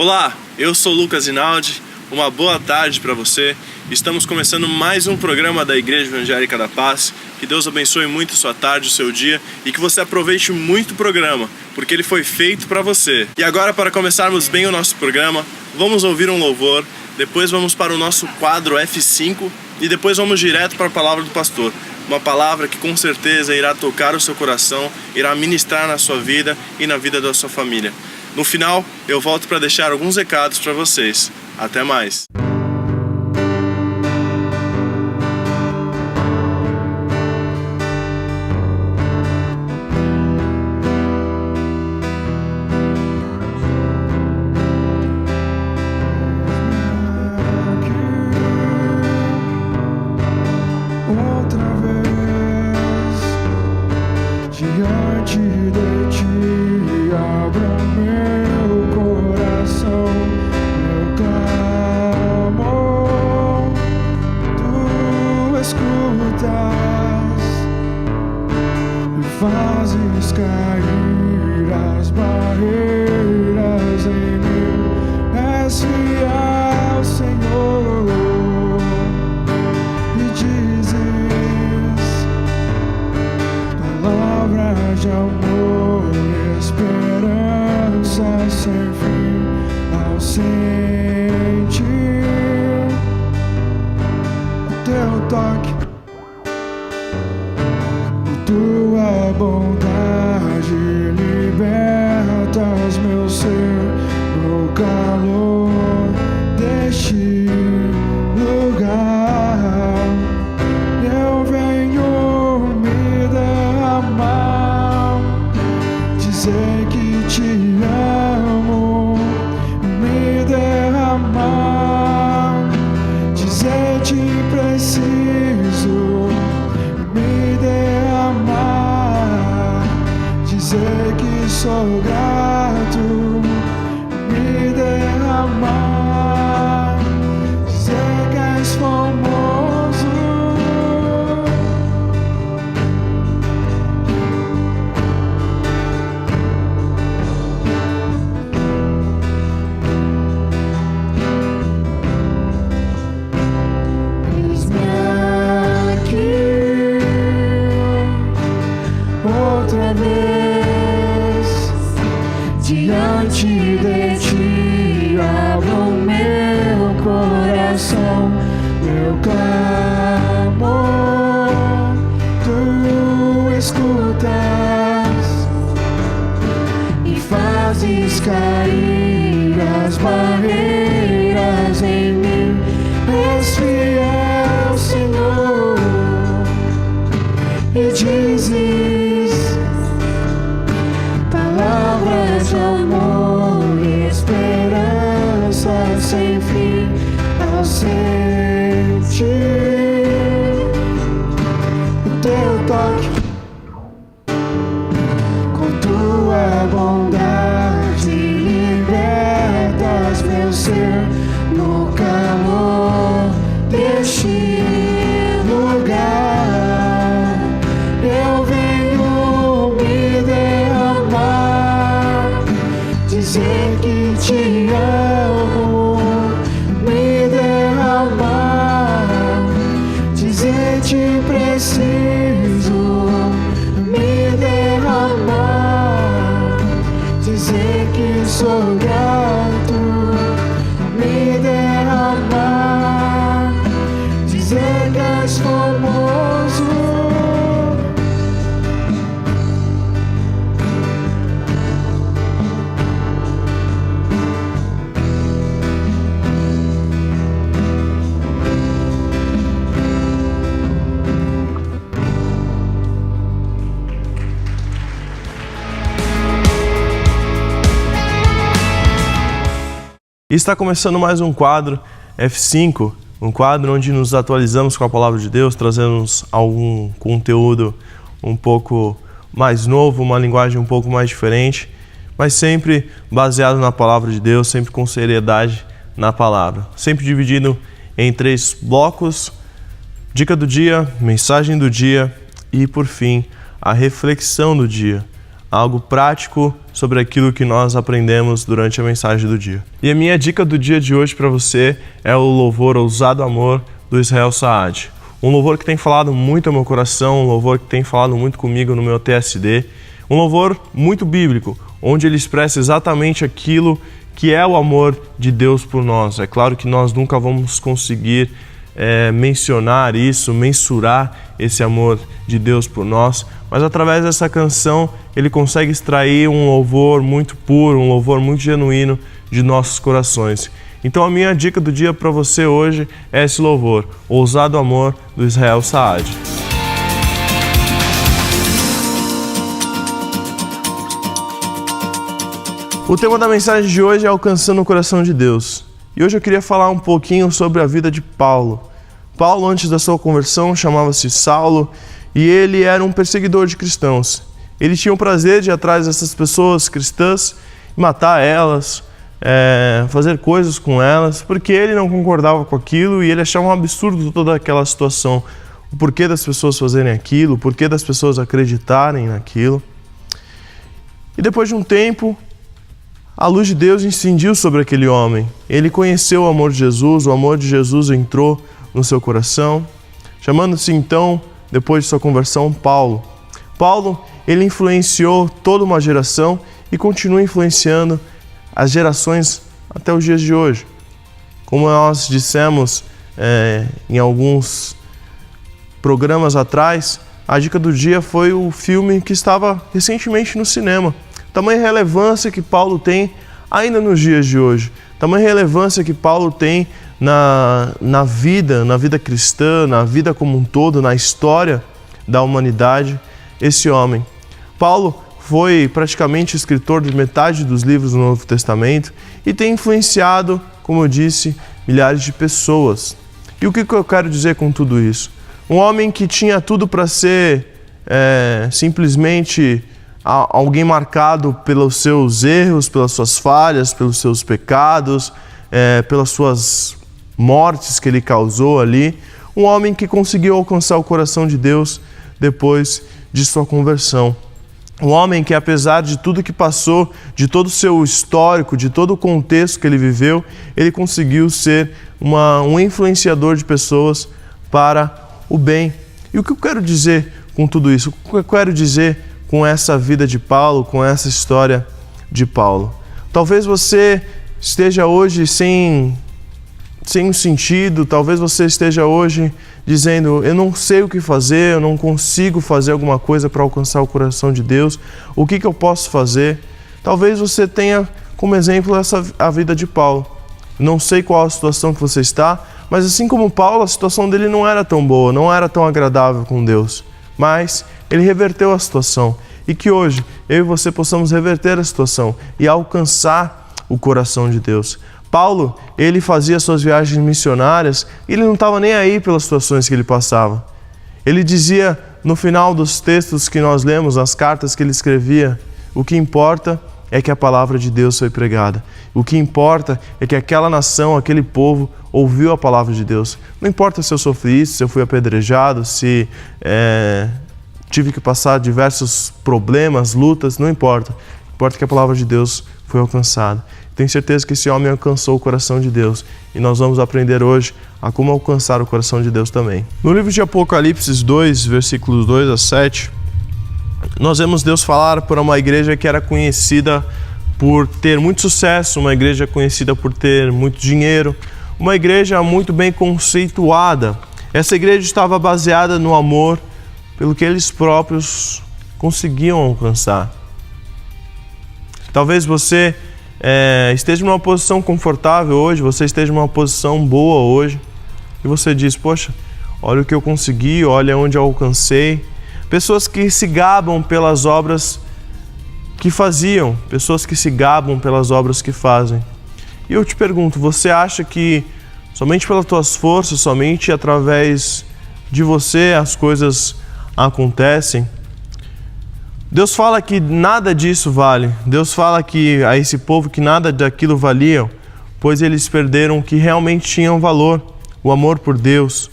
Olá, eu sou Lucas Rinaldi, uma boa tarde para você. Estamos começando mais um programa da Igreja Evangélica da Paz. Que Deus abençoe muito a sua tarde, o seu dia e que você aproveite muito o programa, porque ele foi feito para você. E agora, para começarmos bem o nosso programa, vamos ouvir um louvor, depois vamos para o nosso quadro F5 e depois vamos direto para a palavra do pastor. Uma palavra que com certeza irá tocar o seu coração, irá ministrar na sua vida e na vida da sua família. No final, eu volto para deixar alguns recados para vocês. Até mais! Diante de ti, abra meu coração, meu clamor, tu escutas e fazes cair as barreiras em mim. És fiel, Senhor, e dizes palavras de amor e esperança sem fim. Ao sentir o teu toque, tua bondade libertas meu ser no calor deste lugar. Eu venho me derramar, dizer que te amo, me derramar, dizer te preciso, me derramar, dizer que sou grato, me derramar, dizer que és famoso. Outra vez, diante de ti, abro meu coração, meu clamor, tu escutas e fazes cair as barreiras em mim. És fiel, Senhor, e dizes palavras de amor e esperança sem fim. Ao sentir o teu toque, com tua bondade libertas meu ser no calor deste lugar. Eu venho me derramar, dizer que te amo, me derramar, dizer te preciso, me derramar, dizer que sou grato, me derramar, dizer que és famoso. E está começando mais um quadro F5, um quadro onde nos atualizamos com a Palavra de Deus, trazemos algum conteúdo um pouco mais novo, uma linguagem um pouco mais diferente, mas sempre baseado na Palavra de Deus, sempre com seriedade na Palavra. Sempre dividido em 3 blocos: dica do dia, mensagem do dia e, por fim, a reflexão do dia. Algo prático sobre aquilo que nós aprendemos durante a mensagem do dia. E a minha dica do dia de hoje para você é o louvor Ousado Amor do Israel Saad. Um louvor que tem falado muito ao meu coração, um louvor que tem falado muito comigo no meu TSD, um louvor muito bíblico, onde ele expressa exatamente aquilo que é o amor de Deus por nós. É claro que nós nunca vamos conseguir mencionar isso, mensurar esse amor de Deus por nós, mas através dessa canção ele consegue extrair um louvor muito puro, um louvor muito genuíno de nossos corações. Então a minha dica do dia para você hoje é esse louvor, Ousado Amor do Israel Saad. O tema da mensagem de hoje é Alcançando o Coração de Deus. E hoje eu queria falar um pouquinho sobre a vida de Paulo. Paulo, antes da sua conversão, chamava-se Saulo e ele era um perseguidor de cristãos. Ele tinha o prazer de ir atrás dessas pessoas cristãs, matar elas, fazer coisas com elas, porque ele não concordava com aquilo e ele achava um absurdo toda aquela situação. O porquê das pessoas fazerem aquilo, o porquê das pessoas acreditarem naquilo. E depois de um tempo, a luz de Deus incendiu sobre aquele homem. Ele conheceu o amor de Jesus entrou no seu coração, chamando-se então, depois de sua conversão, Paulo. Paulo, ele influenciou toda uma geração e continua influenciando as gerações até os dias de hoje. Como nós dissemos em alguns programas atrás, a dica do dia foi o filme que estava recentemente no cinema. Tamanha relevância que Paulo tem ainda nos dias de hoje. Tamanha relevância que Paulo tem na vida cristã, na vida como um todo, na história da humanidade, esse homem. Paulo foi praticamente escritor de metade dos livros do Novo Testamento e tem influenciado, como eu disse, milhares de pessoas. E o que eu quero dizer com tudo isso? Um homem que tinha tudo para ser simplesmente alguém marcado pelos seus erros, pelas suas falhas, pelos seus pecados, pelas suas mortes que ele causou ali. Um homem que conseguiu alcançar o coração de Deus depois de sua conversão. Um homem que, apesar de tudo que passou, de todo o seu histórico, de todo o contexto que ele viveu, ele conseguiu ser um influenciador de pessoas para o bem. E o que eu quero dizer com tudo isso? O que eu quero dizer com essa vida de Paulo, com essa história de Paulo? Talvez você esteja hoje sem um sentido, talvez você esteja hoje dizendo, eu não sei o que fazer, eu não consigo fazer alguma coisa para alcançar o coração de Deus, o que eu posso fazer? Talvez você tenha como exemplo a vida de Paulo. Não sei qual a situação que você está, mas assim como Paulo, a situação dele não era tão boa, não era tão agradável com Deus, mas ele reverteu a situação. E que hoje eu e você possamos reverter a situação e alcançar o coração de Deus. Paulo, ele fazia suas viagens missionárias e ele não estava nem aí pelas situações que ele passava. Ele dizia no final dos textos que nós lemos, as cartas que ele escrevia, o que importa é que a palavra de Deus foi pregada. O que importa é que aquela nação, aquele povo ouviu a palavra de Deus. Não importa se eu sofri isso, se eu fui apedrejado, se tive que passar diversos problemas, lutas, não importa. Importa que a palavra de Deus foi alcançada. Tenho certeza que esse homem alcançou o coração de Deus e nós vamos aprender hoje a como alcançar o coração de Deus também. No livro de Apocalipse 2, versículos 2 a 7, nós vemos Deus falar por uma igreja que era conhecida por ter muito sucesso, uma igreja conhecida por ter muito dinheiro, uma igreja muito bem conceituada. Essa igreja estava baseada no amor pelo que eles próprios conseguiam alcançar. Talvez você esteja numa posição confortável hoje, você esteja numa posição boa hoje, e você diz, poxa, olha o que eu consegui, olha onde eu alcancei. Pessoas que se gabam pelas obras que faziam, pessoas que se gabam pelas obras que fazem. E eu te pergunto, você acha que somente pelas tuas forças, somente através de você as coisas acontecem? Deus fala que nada disso vale. Deus fala que a esse povo que nada daquilo valia, pois eles perderam o que realmente tinham valor, o amor por Deus.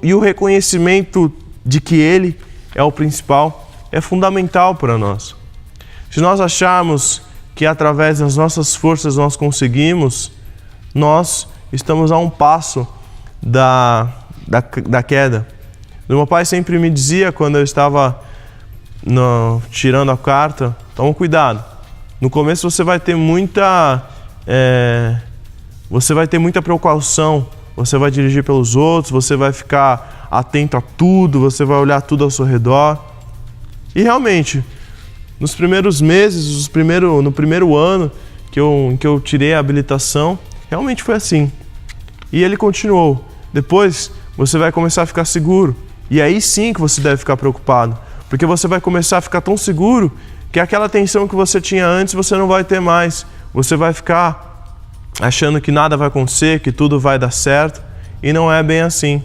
E o reconhecimento de que Ele é o principal é fundamental para nós. Se nós acharmos que através das nossas forças nós conseguimos, nós estamos a um passo da queda. Meu pai sempre me dizia, quando eu estava tirando a carta, toma cuidado. No começo você vai ter muita precaução, você vai dirigir pelos outros, você vai ficar atento a tudo, você vai olhar tudo ao seu redor. E realmente, nos primeiros meses, no primeiro ano que eu tirei a habilitação, realmente foi assim. E ele continuou. Depois, você vai começar a ficar seguro. E aí sim que você deve ficar preocupado. Porque você vai começar a ficar tão seguro que aquela tensão que você tinha antes, você não vai ter mais. Você vai ficar achando que nada vai acontecer, que tudo vai dar certo. E não é bem assim.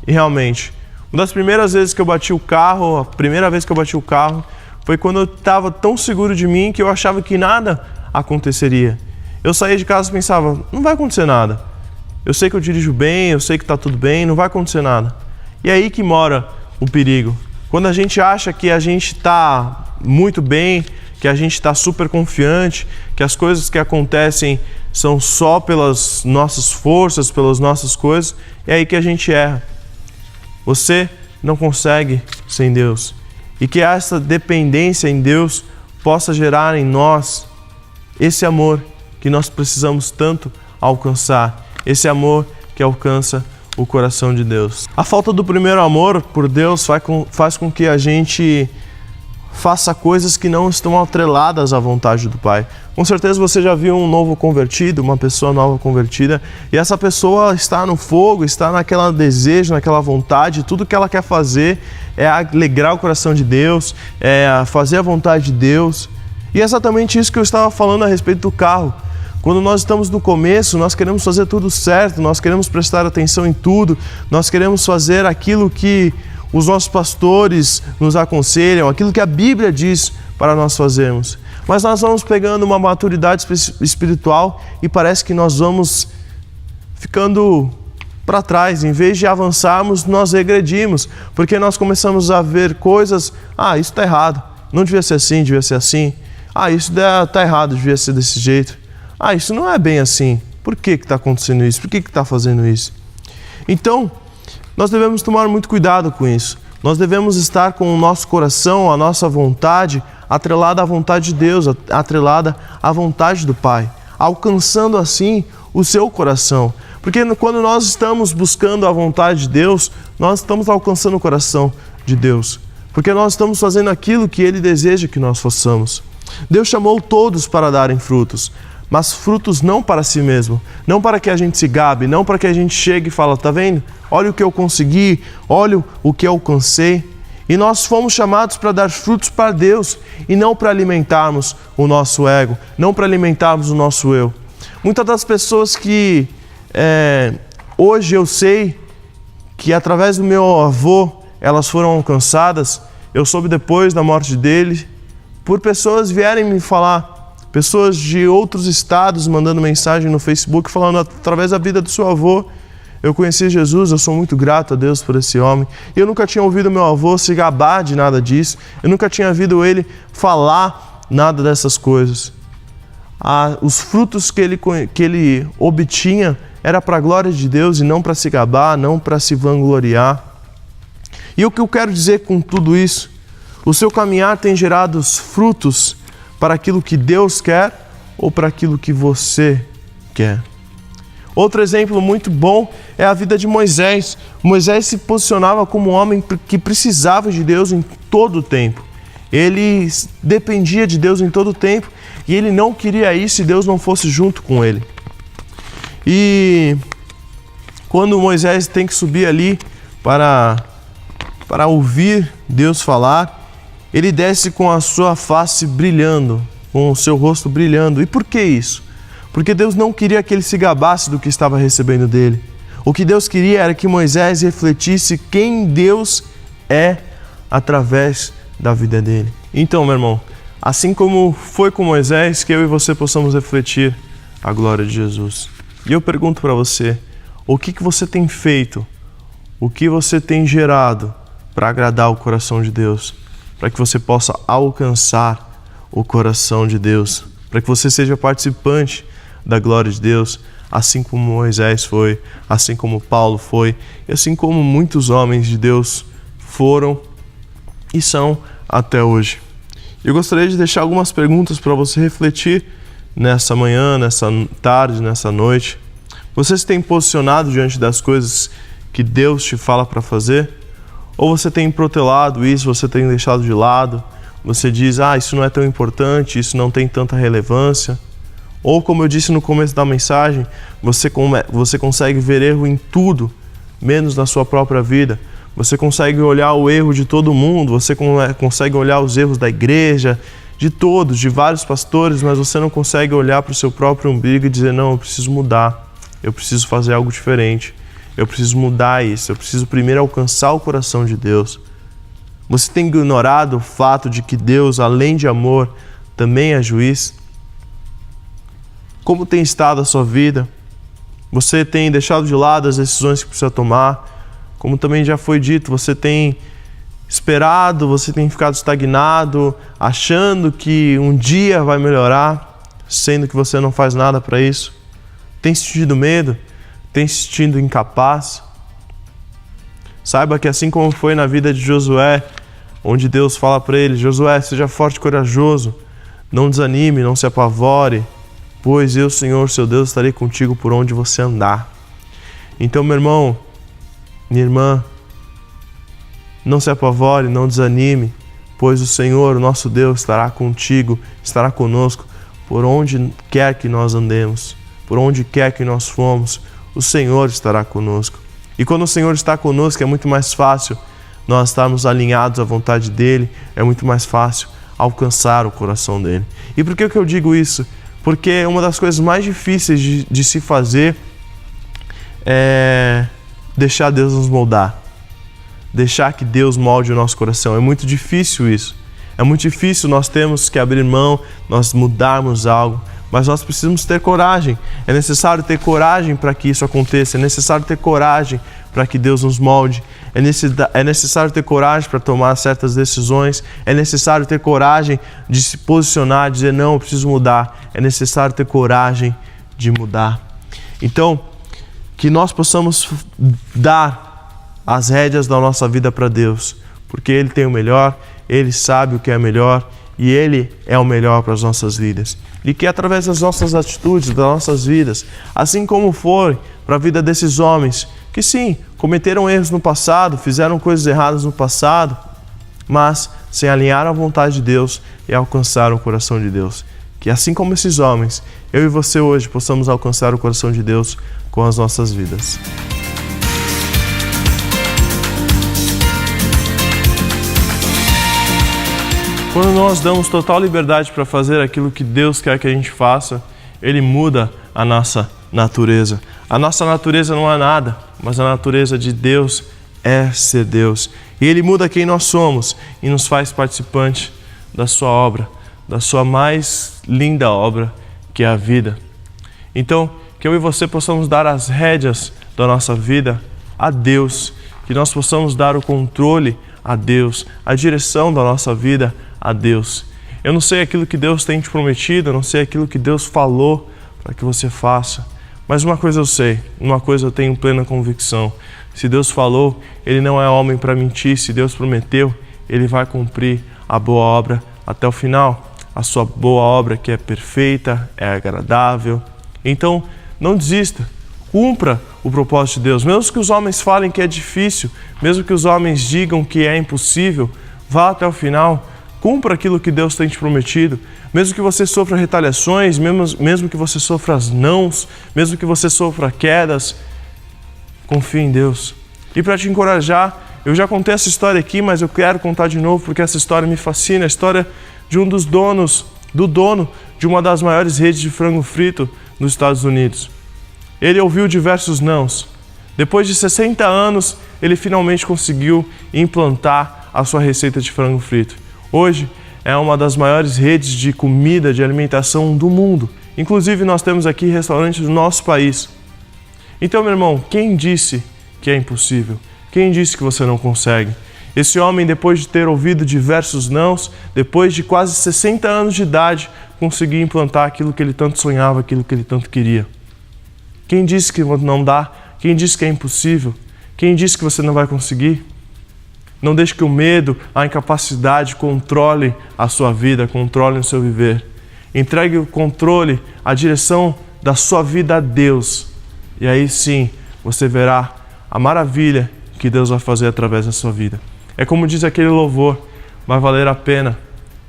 E realmente, uma das primeiras vezes que eu bati o carro, a primeira vez que eu bati o carro, foi quando eu estava tão seguro de mim que eu achava que nada aconteceria. Eu saía de casa e pensava, não vai acontecer nada. Eu sei que eu dirijo bem, eu sei que está tudo bem, não vai acontecer nada. E é aí que mora o perigo. Quando a gente acha que a gente está muito bem, que a gente está super confiante, que as coisas que acontecem são só pelas nossas forças, pelas nossas coisas, é aí que a gente erra. Você não consegue sem Deus. E que essa dependência em Deus possa gerar em nós esse amor que nós precisamos tanto alcançar. Esse amor que alcança o coração de Deus. A falta do primeiro amor por Deus faz com que a gente faça coisas que não estão atreladas à vontade do Pai. Com certeza você já viu um novo convertido, uma pessoa nova convertida, e essa pessoa está no fogo, está naquela desejo, naquela vontade, tudo que ela quer fazer é alegrar o coração de Deus, é fazer a vontade de Deus. E é exatamente isso que eu estava falando a respeito do carro. Quando nós estamos no começo, nós queremos fazer tudo certo, nós queremos prestar atenção em tudo, nós queremos fazer aquilo que os nossos pastores nos aconselham, aquilo que a Bíblia diz para nós fazermos. Mas nós vamos pegando uma maturidade espiritual e parece que nós vamos ficando para trás. Em vez de avançarmos, nós regredimos, porque nós começamos a ver coisas, isso está errado, não devia ser assim, devia ser assim. Isso está errado, devia ser desse jeito. Isso não é bem assim. Por que está acontecendo isso? Por que está fazendo isso? Então, nós devemos tomar muito cuidado com isso. Nós devemos estar com o nosso coração, a nossa vontade, atrelada à vontade de Deus, atrelada à vontade do Pai, alcançando assim o seu coração. Porque quando nós estamos buscando a vontade de Deus, nós estamos alcançando o coração de Deus. Porque nós estamos fazendo aquilo que Ele deseja que nós façamos. Deus chamou todos para darem frutos, mas frutos não para si mesmo, não para que a gente se gabe, não para que a gente chegue e fale, tá vendo? Olha o que eu consegui, olha o que eu alcancei. E nós fomos chamados para dar frutos para Deus e não para alimentarmos o nosso ego, não para alimentarmos o nosso eu. Muitas das pessoas que hoje eu sei que através do meu avô elas foram alcançadas, eu soube depois da morte dele, por pessoas vierem me falar, pessoas de outros estados mandando mensagem no Facebook falando, através da vida do seu avô, eu conheci Jesus, eu sou muito grato a Deus por esse homem. Eu nunca tinha ouvido meu avô se gabar de nada disso, eu nunca tinha ouvido ele falar nada dessas coisas. Os frutos que ele obtinha era para a glória de Deus e não para se gabar, não para se vangloriar. E o que eu quero dizer com tudo isso? O seu caminhar tem gerado os frutos para aquilo que Deus quer ou para aquilo que você quer? Outro exemplo muito bom é a vida de Moisés. Moisés se posicionava como um homem que precisava de Deus em todo o tempo. Ele dependia de Deus em todo o tempo e ele não queria ir se Deus não fosse junto com ele. E quando Moisés tem que subir ali para ouvir Deus falar, ele desce com a sua face brilhando, com o seu rosto brilhando. E por que isso? Porque Deus não queria que ele se gabasse do que estava recebendo dele. O que Deus queria era que Moisés refletisse quem Deus é através da vida dele. Então, meu irmão, assim como foi com Moisés, que eu e você possamos refletir a glória de Jesus. E eu pergunto para você, o que você tem feito? O que você tem gerado para agradar o coração de Deus? Para que você possa alcançar o coração de Deus, para que você seja participante da glória de Deus, assim como Moisés foi, assim como Paulo foi, e assim como muitos homens de Deus foram e são até hoje. Eu gostaria de deixar algumas perguntas para você refletir nessa manhã, nessa tarde, nessa noite. Você se tem posicionado diante das coisas que Deus te fala para fazer? Ou você tem protelado isso, você tem deixado de lado? Você diz, isso não é tão importante, isso não tem tanta relevância. Ou, como eu disse no começo da mensagem, você consegue ver erro em tudo, menos na sua própria vida. Você consegue olhar o erro de todo mundo, você consegue olhar os erros da igreja, de todos, de vários pastores, mas você não consegue olhar para o seu próprio umbigo e dizer, não, eu preciso mudar, eu preciso fazer algo diferente, eu preciso mudar isso, eu preciso primeiro alcançar o coração de Deus. Você tem ignorado o fato de que Deus, além de amor, também é juiz? Como tem estado a sua vida? Você tem deixado de lado as decisões que precisa tomar? Como também já foi dito, você tem esperado, você tem ficado estagnado, achando que um dia vai melhorar, sendo que você não faz nada para isso? Tem sentido medo? Tem se sentido incapaz? Saiba que assim como foi na vida de Josué, onde Deus fala para ele, Josué, seja forte e corajoso, não desanime, não se apavore, pois eu, Senhor, seu Deus, estarei contigo por onde você andar. Então, meu irmão, minha irmã, não se apavore, não desanime, pois o Senhor, o nosso Deus, estará contigo, estará conosco, por onde quer que nós andemos, por onde quer que nós fomos, o Senhor estará conosco. E quando o Senhor está conosco, é muito mais fácil nós estarmos alinhados à vontade dEle, é muito mais fácil alcançar o coração dEle. E por que eu digo isso? Porque uma das coisas mais difíceis de se fazer é deixar Deus nos moldar. Deixar que Deus molde o nosso coração. É muito difícil isso. É muito difícil, nós temos que abrir mão, nós mudarmos algo. Mas nós precisamos ter coragem. É necessário ter coragem para que isso aconteça. É necessário ter coragem para que Deus nos molde. É necessário ter coragem para tomar certas decisões. É necessário ter coragem de se posicionar, dizer, não, eu preciso mudar. É necessário ter coragem de mudar. Então, que nós possamos dar as rédeas da nossa vida para Deus. Porque Ele tem o melhor, Ele sabe o que é melhor e Ele é o melhor para as nossas vidas. E que através das nossas atitudes, das nossas vidas, assim como foi para a vida desses homens, que sim, cometeram erros no passado, fizeram coisas erradas no passado, mas se alinharam à vontade de Deus e alcançaram o coração de Deus. Que assim como esses homens, eu e você hoje possamos alcançar o coração de Deus com as nossas vidas. Quando nós damos total liberdade para fazer aquilo que Deus quer que a gente faça, Ele muda a nossa natureza. A nossa natureza não é nada, mas a natureza de Deus é ser Deus. E Ele muda quem nós somos e nos faz participante da sua obra, da sua mais linda obra, que é a vida. Então, que eu e você possamos dar as rédeas da nossa vida a Deus, que nós possamos dar o controle a Deus, a direção da nossa vida a Deus. Eu não sei aquilo que Deus tem te prometido, eu não sei aquilo que Deus falou para que você faça, mas uma coisa eu sei, uma coisa eu tenho plena convicção: se Deus falou, Ele não é homem para mentir. Se Deus prometeu, Ele vai cumprir a boa obra até o final, a sua boa obra que é perfeita, é agradável. Então, não desista, cumpra o propósito de Deus, mesmo que os homens falem que é difícil, mesmo que os homens digam que é impossível, vá até o final. Cumpra aquilo que Deus tem te prometido, mesmo que você sofra retaliações, mesmo que você sofra nãos, mesmo que você sofra quedas, confie em Deus. E para te encorajar, eu já contei essa história aqui, mas eu quero contar de novo porque essa história me fascina, a história de um dos donos, do dono de uma das maiores redes de frango frito nos Estados Unidos. Ele ouviu diversos nãos. Depois de 60 anos, ele finalmente conseguiu implantar a sua receita de frango frito. Hoje é uma das maiores redes de comida, de alimentação do mundo. Inclusive, nós temos aqui restaurantes do nosso país. Então, meu irmão, quem disse que é impossível? Quem disse que você não consegue? Esse homem, depois de ter ouvido diversos nãos, depois de quase 60 anos de idade, conseguiu implantar aquilo que ele tanto sonhava, aquilo que ele tanto queria. Quem disse que não dá? Quem disse que é impossível? Quem disse que você não vai conseguir? Não deixe que o medo, a incapacidade controle a sua vida, controle o seu viver. Entregue o controle, a direção da sua vida a Deus. E aí sim, você verá a maravilha que Deus vai fazer através da sua vida. É como diz aquele louvor, vai valer a pena.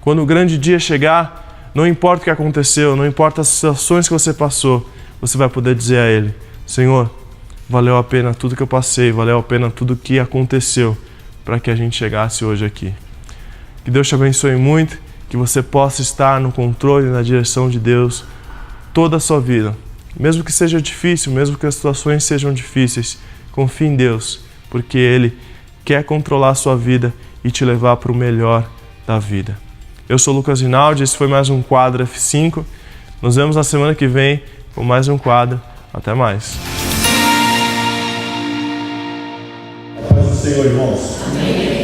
Quando o grande dia chegar, não importa o que aconteceu, não importa as situações que você passou, você vai poder dizer a Ele, Senhor, valeu a pena tudo que eu passei, valeu a pena tudo que aconteceu para que a gente chegasse hoje aqui. Que Deus te abençoe muito, que você possa estar no controle e na direção de Deus toda a sua vida. Mesmo que seja difícil, mesmo que as situações sejam difíceis, confie em Deus, porque Ele quer controlar a sua vida e te levar para o melhor da vida. Eu sou o Lucas Rinaldi, esse foi mais um quadro F5. Nos vemos na semana que vem com mais um quadro. Até mais. A paz do Senhor, irmãos. Amém.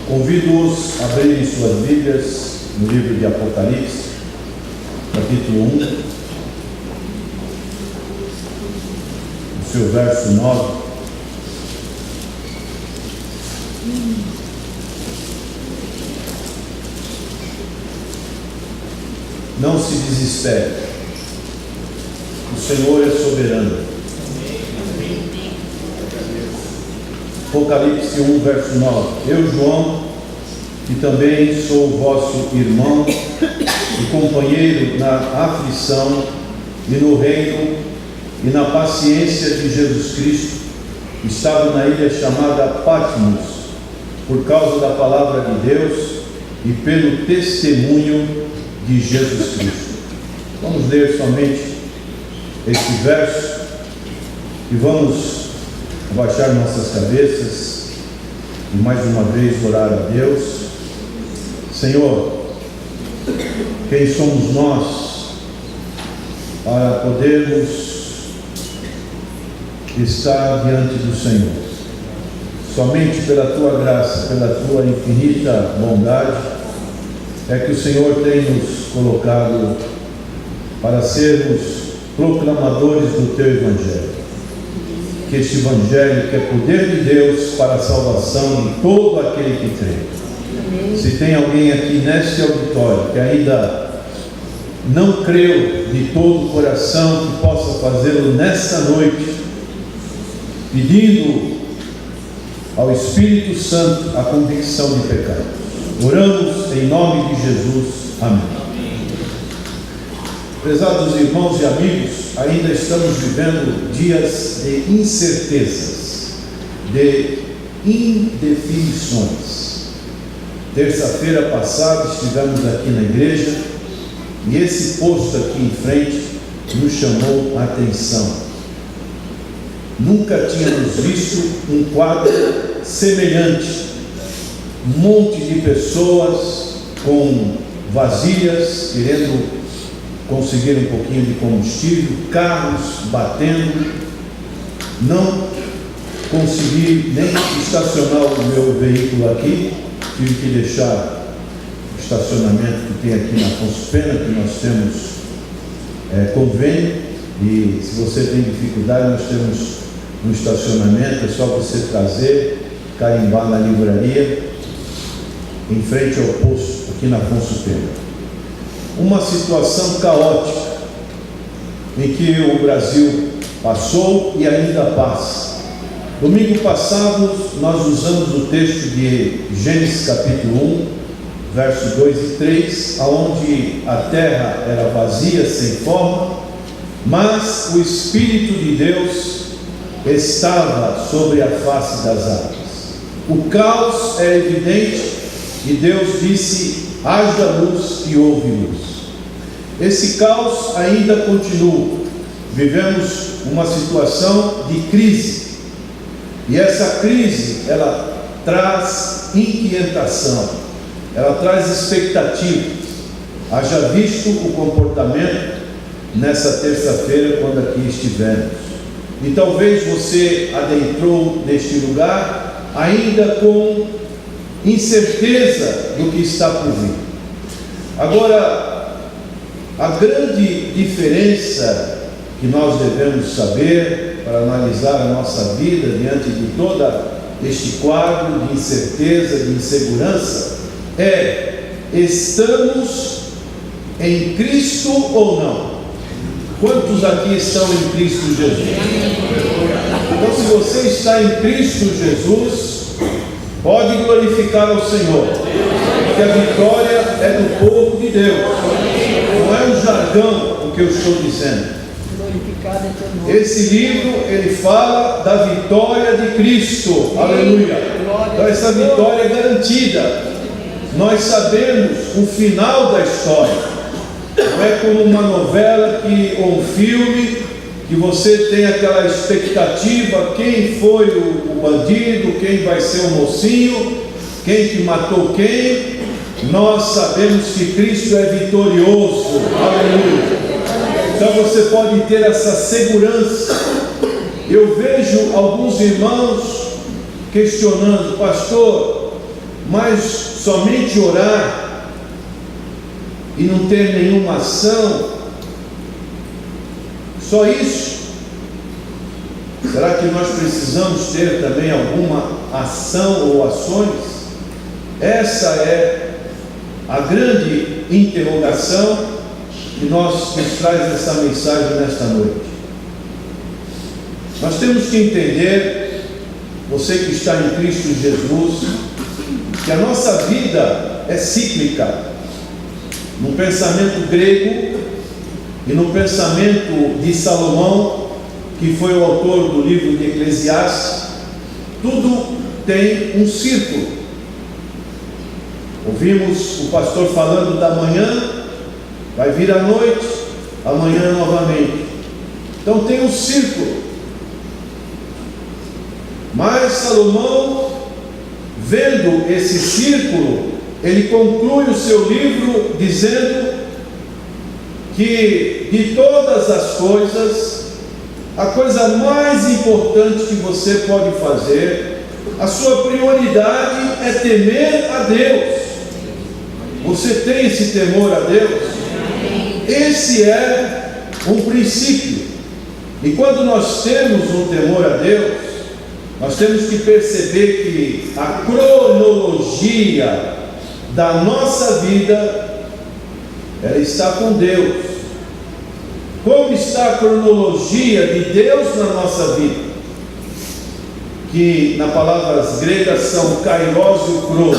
Convido-os a abrirem suas Bíblias no livro de Apocalipse, capítulo 1, no seu verso 9. Não se desespere. O Senhor é soberano. Apocalipse 1, verso 9. Eu, João, que também sou vosso irmão e companheiro na aflição e no reino e na paciência de Jesus Cristo, estava na ilha chamada Patmos, por causa da palavra de Deus e pelo testemunho de Jesus Cristo. Vamos ler somente este verso e vamos abaixar nossas cabeças e mais uma vez orar a Deus. Senhor, quem somos nós para podermos estar diante do Senhor? Somente pela Tua graça, pela Tua infinita bondade, é que o Senhor tem nos colocado para sermos proclamadores do Teu Evangelho. Que este Evangelho, que é poder de Deus para a salvação de todo aquele que crê. Se tem alguém aqui neste auditório que ainda não creu de todo o coração, que possa fazê-lo nesta noite, pedindo ao Espírito Santo a convicção de pecado. Oramos em nome de Jesus. Amém. Prezados irmãos e amigos, ainda estamos vivendo dias de incertezas, de indefinições. Terça-feira passada estivemos aqui na igreja e esse posto aqui em frente nos chamou a atenção. Nunca tínhamos visto um quadro semelhante. Um monte de pessoas com vasilhas querendo conseguir um pouquinho de combustível, carros batendo. Não consegui nem estacionar o meu veículo aqui, tive que deixar o estacionamento que tem aqui na Afonso Pena, que nós temos convênio, e se você tem dificuldade, nós temos um estacionamento, é só você trazer, carimbar na livraria, em frente ao posto, aqui na Afonso Pena. Uma situação caótica em que o Brasil passou e ainda passa. Domingo passado nós usamos o texto de Gênesis capítulo 1, versos 2 e 3, onde a terra era vazia, sem forma, mas o Espírito de Deus estava sobre a face das águas. O caos é evidente e Deus disse: haja luz e houve luz. Esse caos ainda continua. Vivemos uma situação de crise. E essa crise, ela traz inquietação, ela traz expectativas. Haja visto o comportamento nessa terça-feira, quando aqui estivemos. E talvez você adentrou neste lugar ainda com incerteza do que está por vir. Agora, a grande diferença que nós devemos saber para analisar a nossa vida diante de todo este quadro de incerteza, de insegurança, é: estamos em Cristo ou não? Quantos aqui estão em Cristo Jesus? Então, se você está em Cristo Jesus, pode glorificar ao Senhor, porque a vitória é do povo de Deus. Não é um jargão o que eu estou dizendo. Esse livro, ele fala da vitória de Cristo. Aleluia. Então essa vitória é garantida. Nós sabemos o final da história. Não é como uma novela ou um filme que você tem aquela expectativa: quem foi o bandido, quem vai ser o mocinho, quem que matou quem. Nós sabemos que Cristo é vitorioso. Aleluia. Então você pode ter essa segurança. Eu vejo alguns irmãos questionando: pastor, mas somente orar e não ter nenhuma ação, só isso? Será que nós precisamos ter também alguma ação ou ações? Essa é a grande interrogação que nos traz essa mensagem nesta noite. Nós temos que entender, você que está em Cristo Jesus, que a nossa vida é cíclica. No pensamento grego e no pensamento de Salomão, que foi o autor do livro de Eclesiastes, tudo tem um círculo. Ouvimos o pastor falando da manhã, vai vir a noite, amanhã novamente. Então tem um círculo. Mas Salomão, vendo esse círculo, ele conclui o seu livro dizendo que de todas as coisas, a coisa mais importante que você pode fazer, a sua prioridade é temer a Deus. Você tem esse temor a Deus? Esse é um princípio. E quando nós temos um temor a Deus, nós temos que perceber que a cronologia da nossa vida, ela está com Deus. Como está a cronologia de Deus na nossa vida? Que na palavras gregas são kairos e cronos.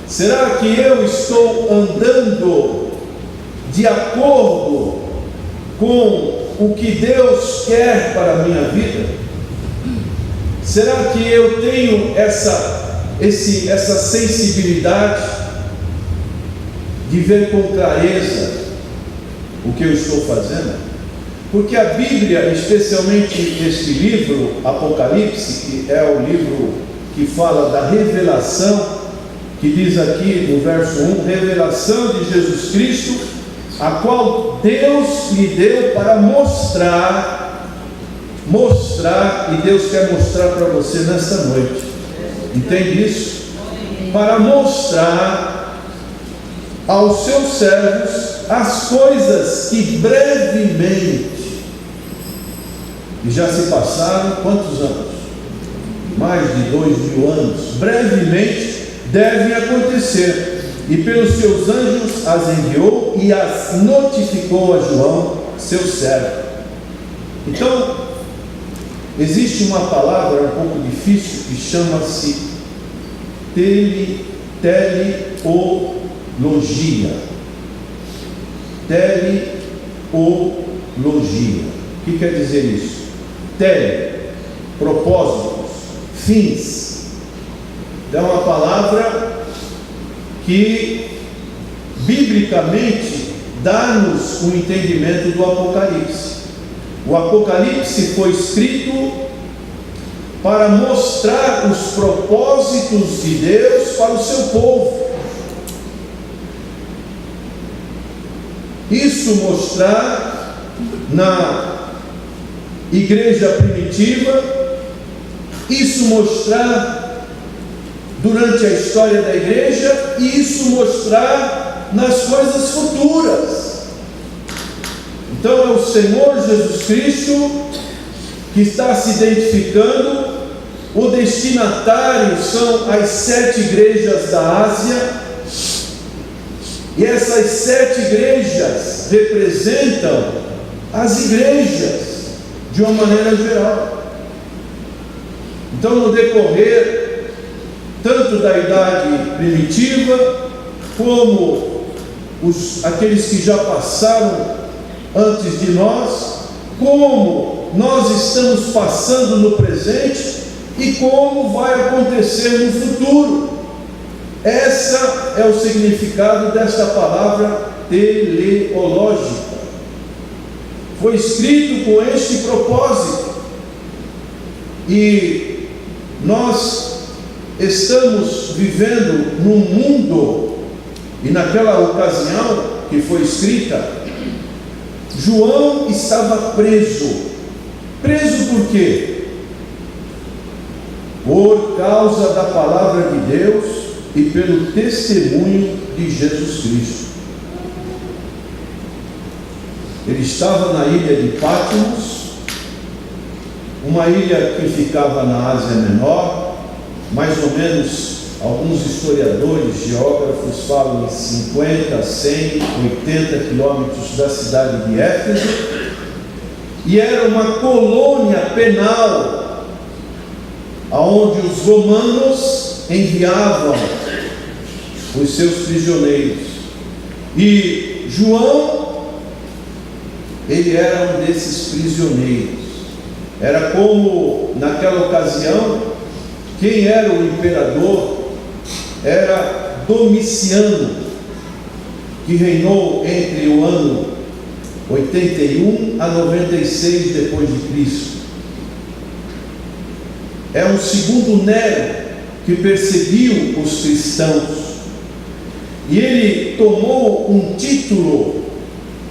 Será que eu estou andando de acordo com o que Deus quer para a minha vida? Será que eu tenho essa sensibilidade de ver com clareza o que eu estou fazendo? Porque a Bíblia, especialmente este livro, Apocalipse, que é o livro que fala da revelação, que diz aqui no verso 1, revelação de Jesus Cristo, a qual Deus lhe deu para mostrar, e Deus quer mostrar para você nesta noite, entende isso? Para mostrar aos seus servos as coisas que brevemente, e já se passaram quantos anos? Mais de 2000 anos, brevemente devem acontecer. E pelos seus anjos as enviou e as notificou a João, seu servo. Então, existe uma palavra um pouco difícil que chama-se teleologia. Teleologia. O que quer dizer isso? Tele, propósitos, fins. É uma palavra que biblicamente dá-nos o entendimento do Apocalipse. O Apocalipse foi escrito para mostrar os propósitos de Deus para o seu povo. Isso mostrar na igreja primitiva, isso mostrar durante a história da igreja e isso mostrar nas coisas futuras. Então é o Senhor Jesus Cristo que está se identificando. O destinatário são as 7 igrejas da Ásia, e essas 7 igrejas representam as igrejas de uma maneira geral. Então, no decorrer tanto da idade primitiva, como aqueles que já passaram antes de nós, como nós estamos passando no presente e como vai acontecer no futuro. Essa é o significado desta palavra teleológica. Foi escrito com este propósito. E nós estamos vivendo num mundo, e naquela ocasião que foi escrita, João estava preso. Preso por quê? Por causa da palavra de Deus e pelo testemunho de Jesus Cristo. Ele estava na ilha de Patmos, uma ilha que ficava na Ásia Menor, mais ou menos, alguns historiadores, geógrafos falam em 50, 100, 80 quilômetros da cidade de Éfeso, e era uma colônia penal, aonde os romanos enviavam os seus prisioneiros. E João, ele era um desses prisioneiros. Era como, naquela ocasião, quem era o imperador era Domiciano, que reinou entre o ano 81 a 96 depois de Cristo. É um segundo Nero que perseguiu os cristãos, e ele tomou um título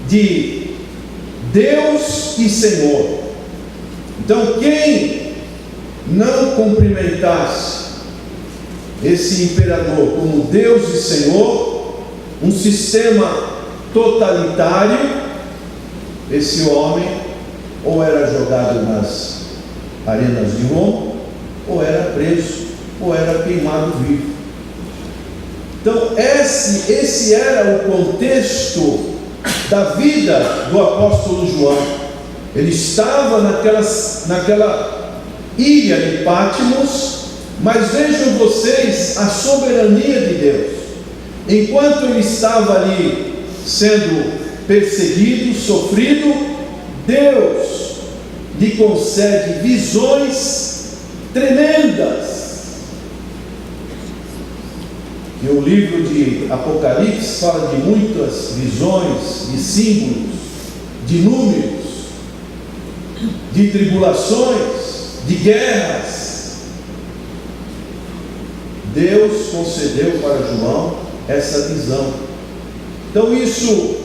de Deus e Senhor. Então, quem não cumprimentasse esse imperador como Deus e Senhor, um sistema totalitário, esse homem ou era jogado nas arenas de Roma, ou era preso, ou era queimado vivo. Então esse era o contexto da vida do apóstolo João. Ele estava naquela ilha de Patmos, mas vejam vocês a soberania de Deus. Enquanto ele estava ali sendo perseguido, sofrido, Deus lhe concede visões tremendas. E o livro de Apocalipse fala de muitas visões, de símbolos, de números, de tribulações, de guerras. Deus concedeu para João essa visão. Então isso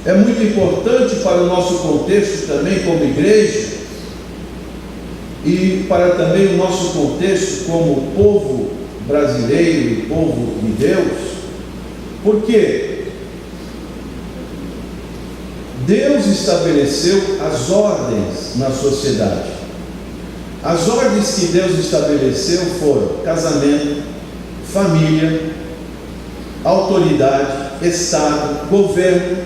é muito importante para o nosso contexto também como igreja, e para também o nosso contexto como povo brasileiro e povo de Deus. Porque Deus estabeleceu as ordens na sociedade. As ordens que Deus estabeleceu foram casamento, família, autoridade, Estado, governo.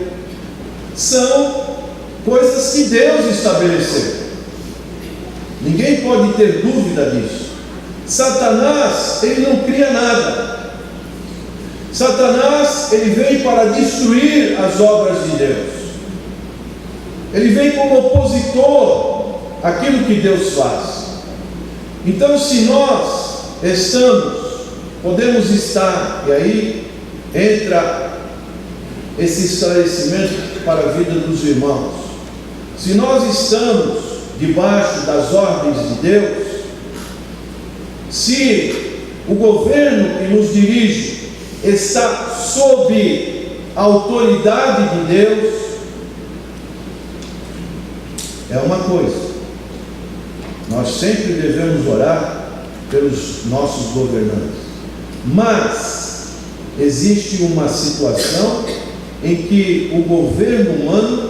São coisas que Deus estabeleceu. Ninguém pode ter dúvida disso. Satanás, ele não cria nada. Satanás, ele vem para destruir as obras de Deus. Ele vem como opositor àquilo que Deus faz. Então, se nós podemos estar, e aí entra esse esclarecimento para a vida dos irmãos. Se nós estamos debaixo das ordens de Deus, se o governo que nos dirige está sob a autoridade de Deus, é uma coisa. Nós sempre devemos orar pelos nossos governantes. Mas existe uma situação em que o governo humano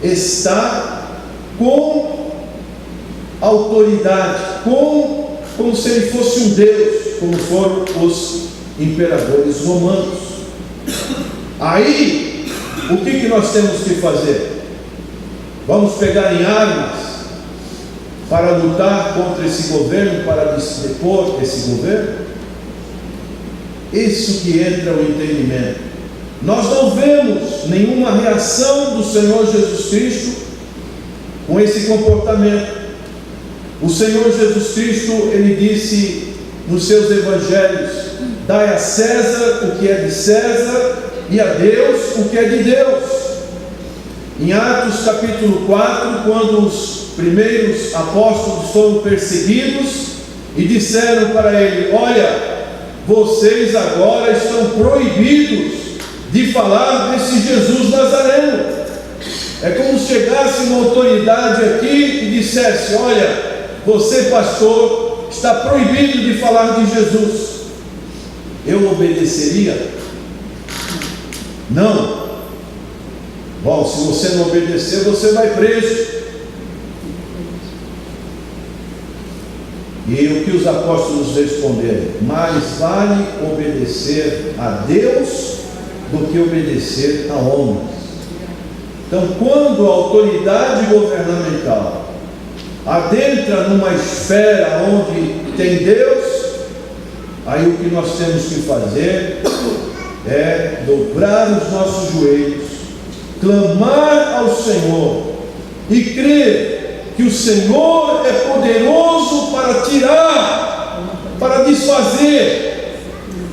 está com autoridade, como se ele fosse um Deus, como foram os imperadores romanos. Aí, o que nós temos que fazer? Vamos pegar em armas para lutar contra esse governo, para depor esse governo? Isso que entra o entendimento. Nós não vemos nenhuma reação do Senhor Jesus Cristo com esse comportamento. O Senhor Jesus Cristo, ele disse nos seus evangelhos: dai a César o que é de César e a Deus o que é de Deus. Em Atos capítulo 4, quando os primeiros apóstolos foram perseguidos e disseram para ele: olha, vocês agora estão proibidos de falar desse Jesus Nazareno. É como se chegasse uma autoridade aqui e dissesse: olha, você, pastor, está proibido de falar de Jesus. Eu obedeceria? Não. Bom, se você não obedecer, você vai preso. E o que os apóstolos responderam? Mais vale obedecer a Deus do que obedecer a homens. Então, quando a autoridade governamental adentra numa esfera onde tem Deus, aí o que nós temos que fazer é dobrar os nossos joelhos, clamar ao Senhor e crer que o Senhor é poderoso para tirar, para desfazer,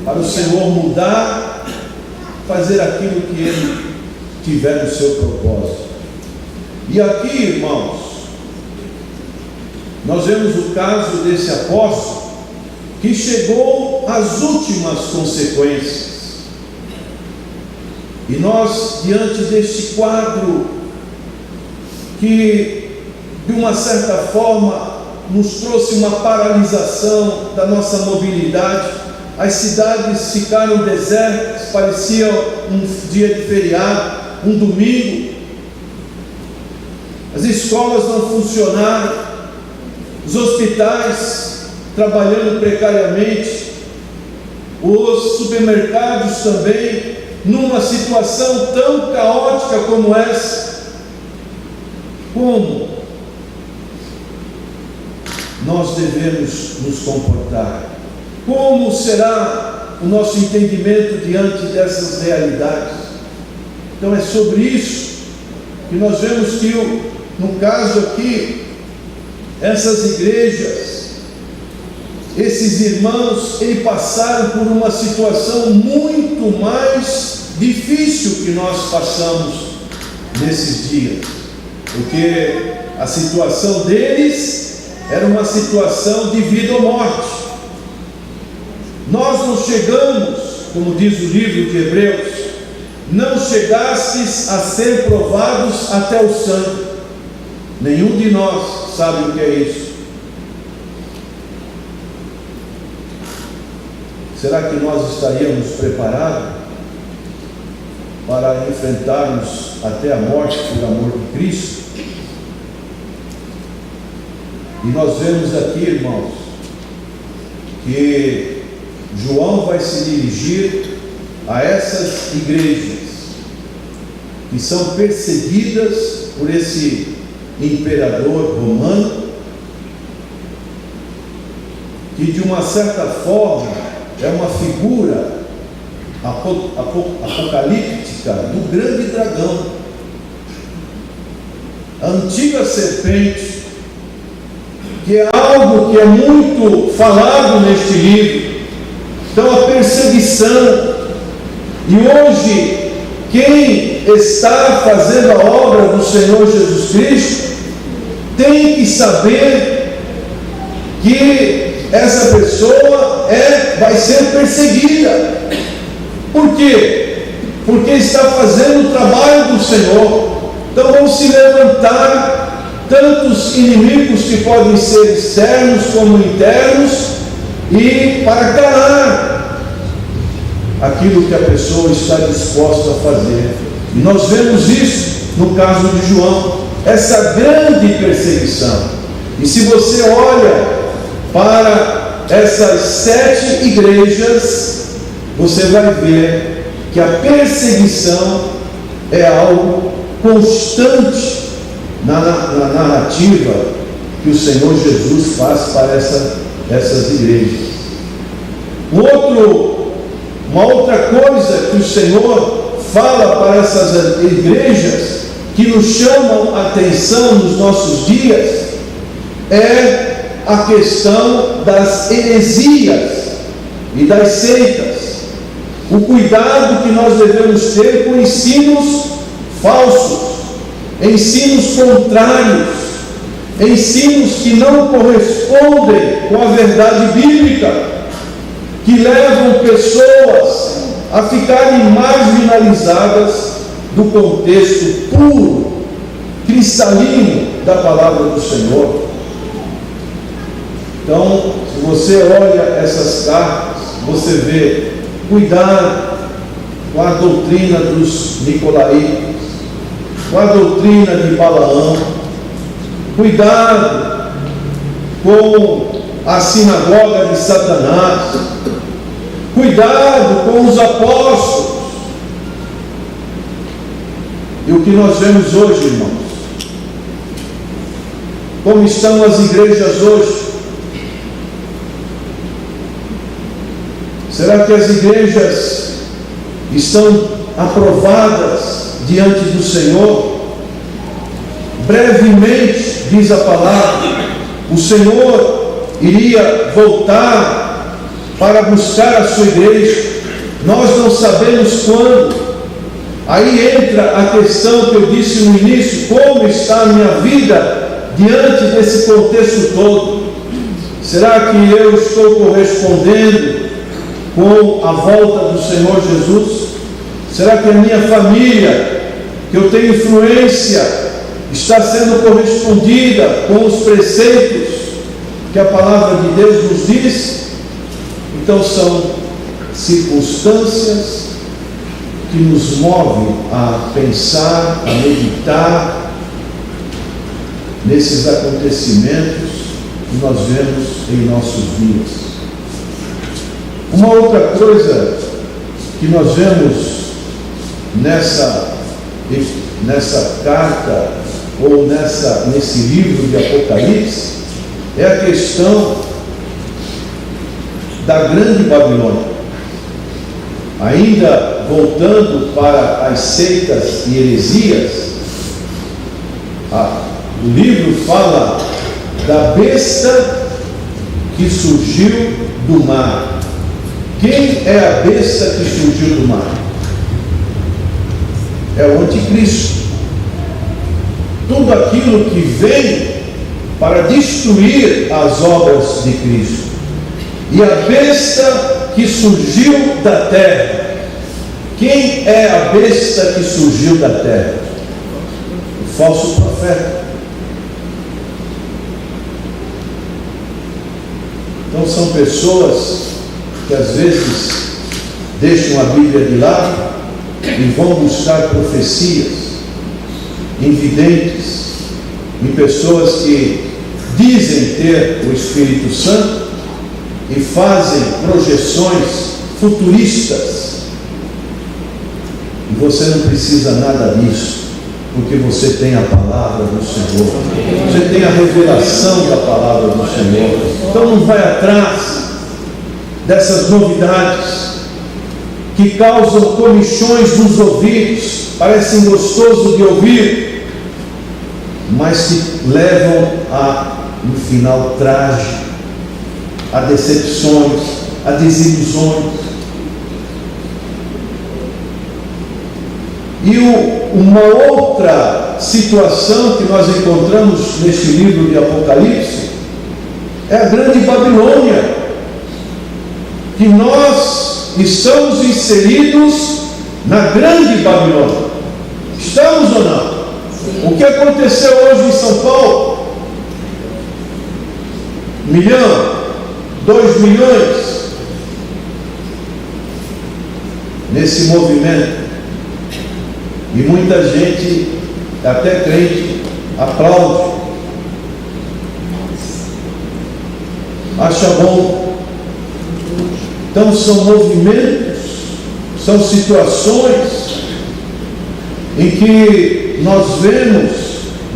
para o Senhor mudar, fazer aquilo que Ele tiver no seu propósito. E aqui, irmãos, nós vemos o caso desse apóstolo que chegou às últimas consequências. E nós, diante deste quadro que de uma certa forma nos trouxe uma paralisação da nossa mobilidade, as cidades ficaram desertas, parecia um dia de feriado, um domingo, as escolas não funcionaram, os hospitais trabalhando precariamente, os supermercados também, numa situação tão caótica como essa. Como nós devemos nos comportar? Como será o nosso entendimento diante dessas realidades? Então é sobre isso que nós vemos que, no caso aqui, essas igrejas, esses irmãos, eles passaram por uma situação muito mais difícil que nós passamos nesses dias, porque a situação deles era uma situação de vida ou morte. Nós não chegamos, como diz o livro de Hebreus, não chegastes a ser provados até o sangue. Nenhum de nós sabe o que é isso. Será que nós estaríamos preparados para enfrentarmos até a morte por amor de Cristo? E nós vemos aqui, irmãos, que João vai se dirigir a essas igrejas que são perseguidas por esse imperador romano, que de uma certa forma é uma figura apocalíptica do grande dragão, a antiga serpente, que é algo que é muito falado neste livro. Então, a perseguição. E hoje, quem está fazendo a obra do Senhor Jesus Cristo tem que saber que essa pessoa vai ser perseguida. Por quê? Porque está fazendo o trabalho do Senhor. Então vão se levantar tantos inimigos que podem ser externos como internos, e para calar aquilo que a pessoa está disposta a fazer. E nós vemos isso no caso de João, essa grande perseguição. E se você olha para essas 7 igrejas, você vai ver que a perseguição é algo constante na narrativa que o Senhor Jesus faz para essas igrejas. Uma outra coisa que o Senhor fala para essas igrejas, que nos chamam a atenção nos nossos dias, é a questão das heresias e das seitas. O cuidado que nós devemos ter com ensinos falsos, ensinos contrários, ensinos que não correspondem com a verdade bíblica, que levam pessoas a ficarem marginalizadas do contexto puro, cristalino da palavra do Senhor. Então, se você olha essas cartas, você vê cuidado com a doutrina dos nicolaítas, com a doutrina de Balaão, cuidado com a sinagoga de Satanás, cuidado com os apóstolos. E o que nós vemos hoje, irmãos? Como estão as igrejas hoje? Será que as igrejas estão aprovadas diante do Senhor? Brevemente, diz a palavra, o Senhor iria voltar para buscar a sua igreja. Nós não sabemos quando. Aí entra a questão que eu disse no início: como está a minha vida diante desse contexto todo? Será que eu estou correspondendo com a volta do Senhor Jesus? Será que a minha família, que eu tenho influência, está sendo correspondida com os preceitos que a palavra de Deus nos diz? Então são circunstâncias que nos movem a pensar, a meditar nesses acontecimentos que nós vemos em nossos dias. Uma outra coisa que nós vemos nessa carta, ou nesse livro de Apocalipse, é a questão da grande Babilônia. Ainda voltando para as seitas e heresias, o livro fala da besta que surgiu do mar. Quem é a besta que surgiu do mar? É o anticristo. Tudo aquilo que vem para destruir as obras de Cristo. E a besta que surgiu da terra. Quem é a besta que surgiu da terra? O falso profeta. Então são pessoas que às vezes deixam a Bíblia de lado e vão buscar profecias, invidentes, em pessoas que dizem ter o Espírito Santo e fazem projeções futuristas. E você não precisa nada disso, porque você tem a palavra do Senhor, você tem a revelação da palavra do Senhor. Então não vai atrás dessas novidades que causam comichões nos ouvidos, parecem gostoso de ouvir, mas que levam a um final trágico, a decepções, a desilusões. E uma outra situação que nós encontramos neste livro de Apocalipse é a grande Babilônia, que nós estamos inseridos na grande Babilônia. Estamos ou não? Sim. O que aconteceu hoje em São Paulo? 1 milhão, 2 milhões nesse movimento. E muita gente, até crente, aplaude, acha bom. Então são movimentos, são situações em que nós vemos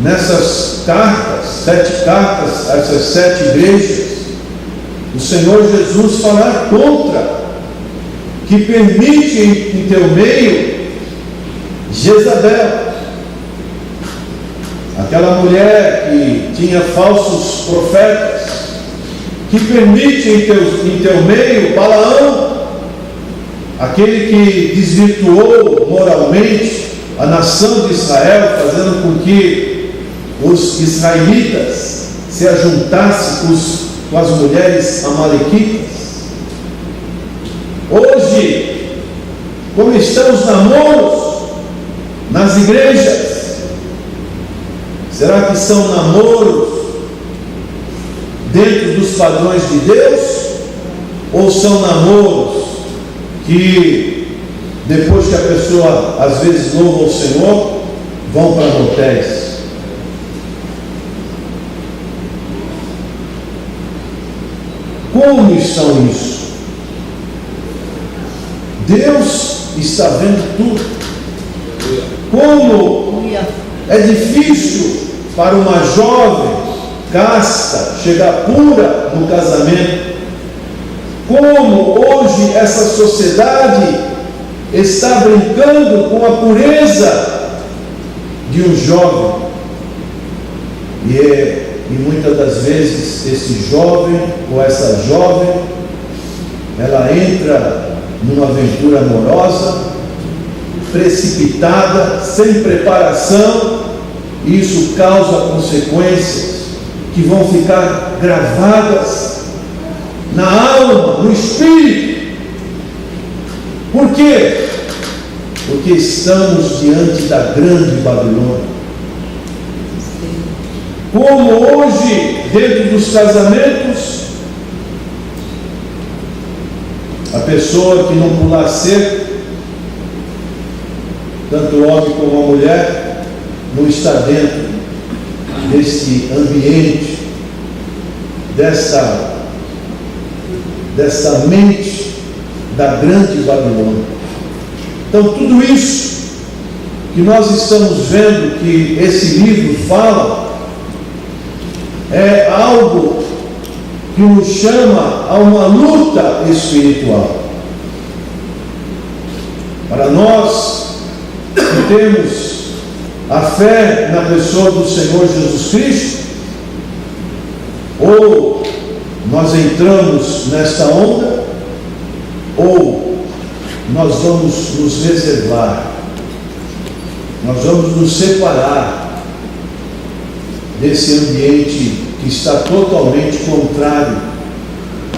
nessas cartas, 7 cartas, essas 7 igrejas, o Senhor Jesus falar contra, que permite em teu meio Jezabel, aquela mulher que tinha falsos profetas, que permite em teu meio Balaão, aquele que desvirtuou moralmente a nação de Israel, fazendo com que os israelitas se ajuntassem com as mulheres amalequitas. Hoje, como estão os namoros nas igrejas? Será que são namoros dentro dos padrões de Deus? Ou são namoros que, depois que a pessoa às vezes louva o Senhor, vão para motéis? Como estão isso? Deus está vendo tudo. Como é difícil para uma jovem casta chegar pura no casamento. Como hoje essa sociedade está brincando com a pureza de um jovem. E muitas das vezes esse jovem ou essa jovem, ela entra numa aventura amorosa, precipitada, sem preparação, e isso causa consequências que vão ficar gravadas na alma, no espírito. Por quê? Porque estamos diante da grande Babilônia. Como hoje, dentro dos casamentos, a pessoa que não pular cerca, tanto o homem como a mulher, não está dentro desse ambiente, dessa mente da grande Babilônia. Então tudo isso que nós estamos vendo que esse livro fala é algo que nos chama a uma luta espiritual. Para nós que temos a fé na pessoa do Senhor Jesus Cristo, ou nós entramos nesta onda, ou nós vamos nos reservar, nós vamos nos separar desse ambiente que está totalmente contrário,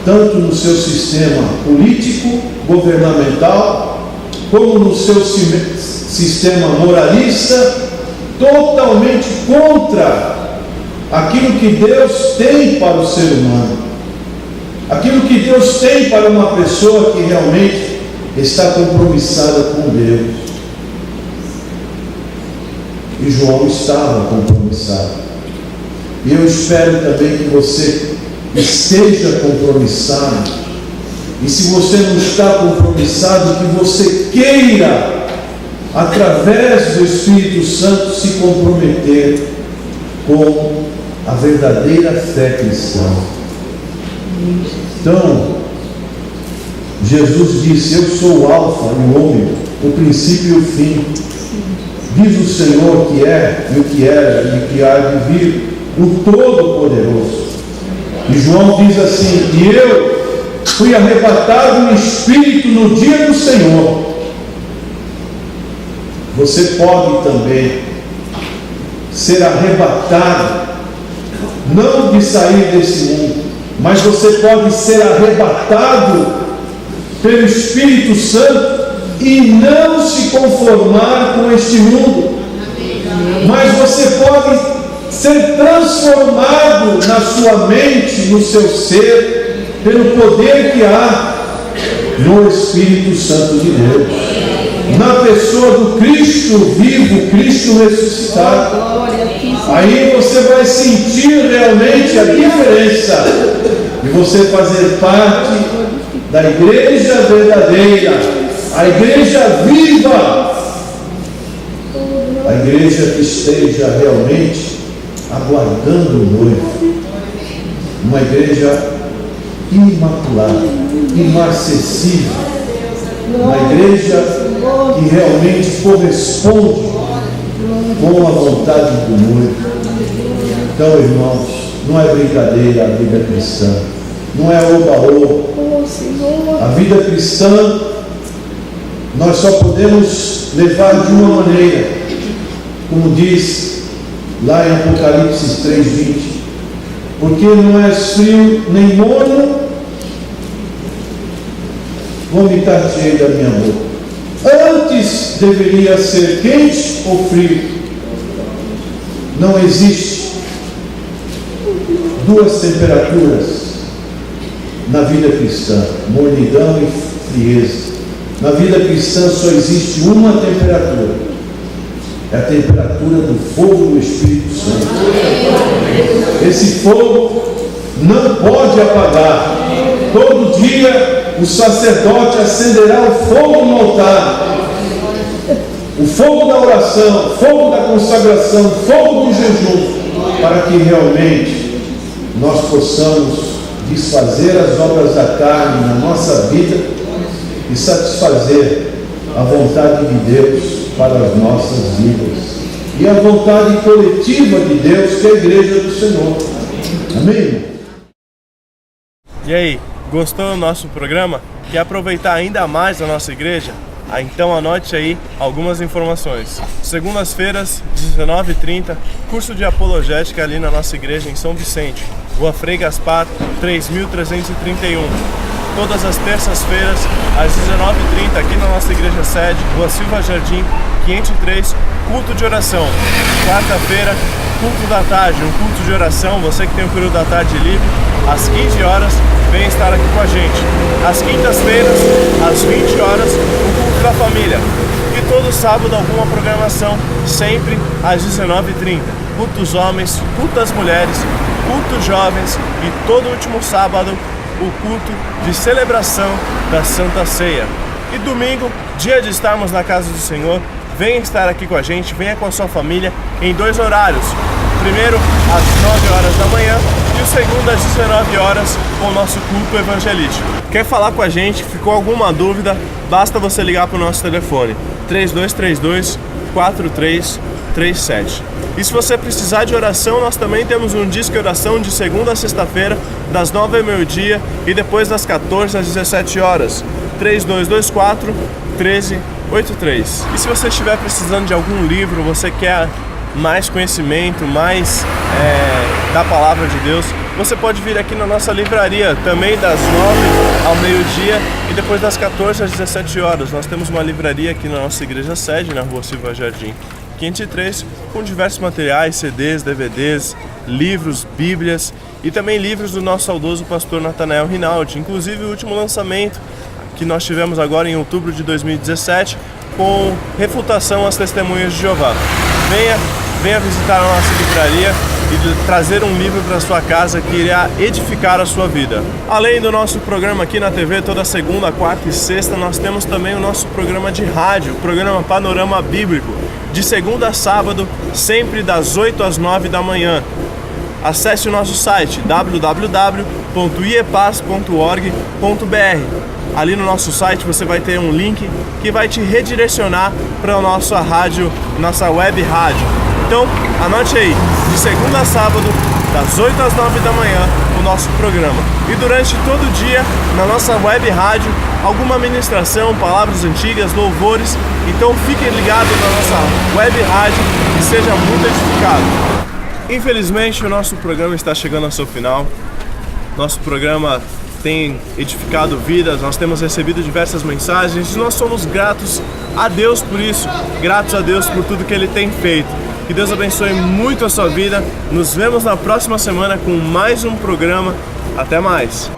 tanto no seu sistema político, governamental, como no seu sistema moralista, totalmente contra aquilo que Deus tem para o ser humano, aquilo que Deus tem para uma pessoa que realmente está compromissada com Deus. E João estava compromissado. E eu espero também que você esteja compromissado. E se você não está compromissado, que você queira, através do Espírito Santo, se comprometer com a verdadeira fé cristã. Então, Jesus disse: eu sou o Alfa e o Ômega, o princípio e o fim. Diz o Senhor que é, e o que era, e o que há de vir, o Todo-Poderoso. E João diz assim: e eu fui arrebatado no Espírito no dia do Senhor. Você pode também ser arrebatado, não de sair desse mundo, mas você pode ser arrebatado pelo Espírito Santo e não se conformar com este mundo. Mas você pode ser transformado na sua mente, no seu ser, pelo poder que há no Espírito Santo de Deus, na pessoa do Cristo vivo, Cristo ressuscitado. Aí você vai sentir realmente a diferença de você fazer parte da igreja verdadeira, a igreja viva, a igreja que esteja realmente aguardando o noivo, uma igreja imaculada, imarcessível, uma igreja que realmente corresponde com a vontade do noivo. Então, irmãos, não é brincadeira a vida cristã, não é oba-oba. A vida cristã nós só podemos levar de uma maneira, como diz lá em Apocalipse 3:20, porque não és frio nem morno, vomitar-te-ei da minha boca. Antes deveria ser quente ou frio. Não existe duas temperaturas na vida cristã, mornidão e frieza. Na vida cristã só existe uma temperatura, é a temperatura do fogo do Espírito Santo. Esse fogo não pode apagar. Todo dia o sacerdote acenderá o fogo no altar, o fogo da oração, o fogo da consagração, o fogo do jejum, para que realmente nós possamos desfazer as obras da carne na nossa vida e satisfazer a vontade de Deus para as nossas vidas e a vontade coletiva de Deus, que é a igreja do Senhor. Amém? E aí, gostou do nosso programa? Quer aproveitar ainda mais a nossa igreja? Então anote aí algumas informações. Segundas-feiras, 19h30, curso de apologética ali na nossa igreja em São Vicente, Rua Frei Gaspar, 3331. Todas as terças-feiras, às 19h30, aqui na nossa igreja sede, Rua Silva Jardim, 503, culto de oração. Quarta-feira, culto da tarde, um culto de oração. Você que tem o período da tarde livre, às 15 horas, vem estar aqui com a gente. Às quintas-feiras, às 20 horas, o culto da família. E todo sábado, alguma programação, sempre às 19h30. Culto dos homens, culto das mulheres, culto dos jovens e todo último sábado, o culto de celebração da Santa Ceia. E domingo, dia de estarmos na casa do Senhor, venha estar aqui com a gente, venha com a sua família em 2 horários. O primeiro às 9 horas da manhã e o segundo às 19 horas com o nosso culto evangelístico. Quer falar com a gente? Ficou alguma dúvida? Basta você ligar para o nosso telefone 3232-4337. E se você precisar de oração, nós também temos um disco de oração de segunda a sexta-feira, das 9 ao meio-dia e depois das 14 às 17 horas. 3224-1383. E se você estiver precisando de algum livro, você quer mais conhecimento, mais da palavra de Deus, você pode vir aqui na nossa livraria, também das 9 ao meio-dia e depois das 14 às 17 horas. Nós temos uma livraria aqui na nossa igreja sede, na Rua Silva Jardim 503, com diversos materiais, CDs, DVDs, livros, bíblias e também livros do nosso saudoso pastor Natanael Rinaldi, inclusive o último lançamento que nós tivemos agora em outubro de 2017, com refutação às testemunhas de Jeová. Venha visitar a nossa livraria e trazer um livro para sua casa que irá edificar a sua vida. Além do nosso programa aqui na TV, toda segunda, quarta e sexta, nós temos também o nosso programa de rádio, o programa Panorama Bíblico, de segunda a sábado, sempre das 8 às 9 da manhã. Acesse o nosso site www.iepaz.org.br. Ali no nosso site você vai ter um link que vai te redirecionar para a nossa rádio, nossa web rádio. Então, anote aí, de segunda a sábado, das 8 às 9 da manhã, o nosso programa. E durante todo o dia, na nossa web rádio, alguma ministração, palavras antigas, louvores. Então fiquem ligados na nossa web rádio e seja muito edificado. Infelizmente, o nosso programa está chegando ao seu final. Nosso programa tem edificado vidas, nós temos recebido diversas mensagens e nós somos gratos a Deus por isso, gratos a Deus por tudo que Ele tem feito. Que Deus abençoe muito a sua vida. Nos vemos na próxima semana com mais um programa. Até mais!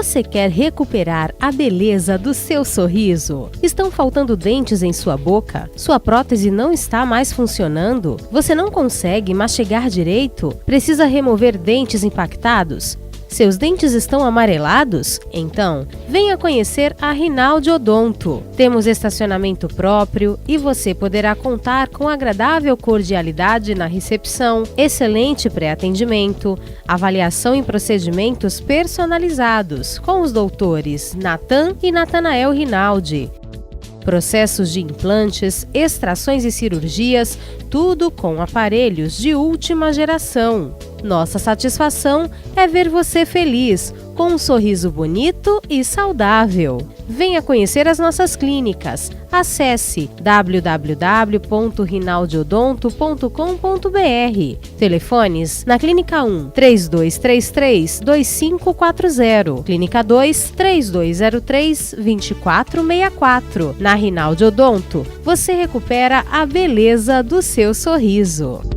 Você quer recuperar a beleza do seu sorriso? Estão faltando dentes em sua boca? Sua prótese não está mais funcionando? Você não consegue mastigar direito? Precisa remover dentes impactados? Seus dentes estão amarelados? Então, venha conhecer a Rinaldi Odonto. Temos estacionamento próprio e você poderá contar com agradável cordialidade na recepção, excelente pré-atendimento, avaliação em procedimentos personalizados com os doutores Nathan e Natanael Rinaldi. Processos de implantes, extrações e cirurgias, tudo com aparelhos de última geração. Nossa satisfação é ver você feliz, com um sorriso bonito e saudável. Venha conhecer as nossas clínicas. Acesse www.rinaldiodonto.com.br. Telefones na Clínica 1 3233 2540, Clínica 2 3203 2464. Na Rinaldi Odonto, você recupera a beleza do seu sorriso.